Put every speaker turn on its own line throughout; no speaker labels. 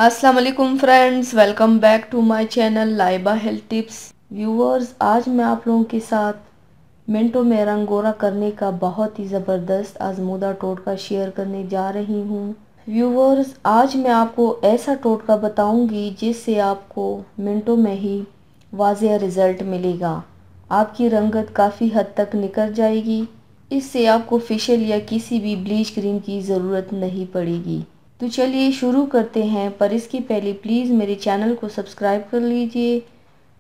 अस्सलाम वालेकुम friends, welcome back to my channel Laiba health tips. Viewers, आज मैं आप लोगों के साथ मिनटों में रंग गोरा करने का बहुत ही ज़बरदस्त आजमूदा टोटका शेयर करने जा रही हूँ। व्यूअर्स, आज मैं आपको ऐसा टोटका बताऊंगी जिससे आपको मिनटों में ही वाज़ेह रिज़ल्ट मिलेगा। आपकी रंगत काफ़ी हद तक निखर जाएगी। इससे आपको फेशियल या किसी भी ब्लीच क्रीम की ज़रूरत नहीं पड़ेगी। तो चलिए शुरू करते हैं, पर इसके पहले प्लीज़ मेरे चैनल को सब्सक्राइब कर लीजिए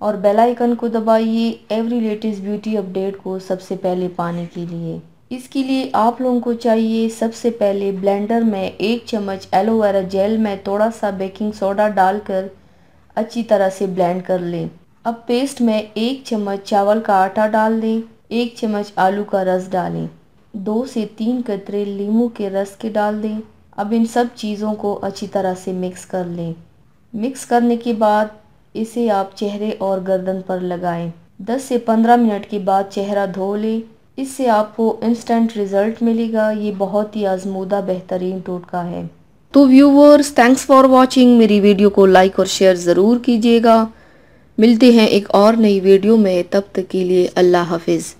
और बेल आइकन को दबाइए एवरी लेटेस्ट ब्यूटी अपडेट को सबसे पहले पाने के लिए। इसके लिए आप लोगों को चाहिए सबसे पहले ब्लेंडर में 1 चम्मच एलोवेरा जेल में थोड़ा सा बेकिंग सोडा डालकर अच्छी तरह से ब्लेंड कर लें। अब पेस्ट में 1 चम्मच चावल का आटा डाल दें, 1 चम्मच आलू का रस डालें, 2 से 3 कतरे नींबू के रस के डाल दें। अब इन सब चीज़ों को अच्छी तरह से मिक्स कर लें। मिक्स करने के बाद इसे आप चेहरे और गर्दन पर लगाएं। 10 से 15 मिनट के बाद चेहरा धो लें। इससे आपको इंस्टेंट रिज़ल्ट मिलेगा। ये बहुत ही आजमूदा बेहतरीन टोटका है। तो व्यूवर्स, थैंक्स फॉर वॉचिंग। मेरी वीडियो को लाइक और शेयर ज़रूर कीजिएगा। मिलते हैं एक और नई वीडियो में, तब तक के लिए अल्लाह हाफिज़।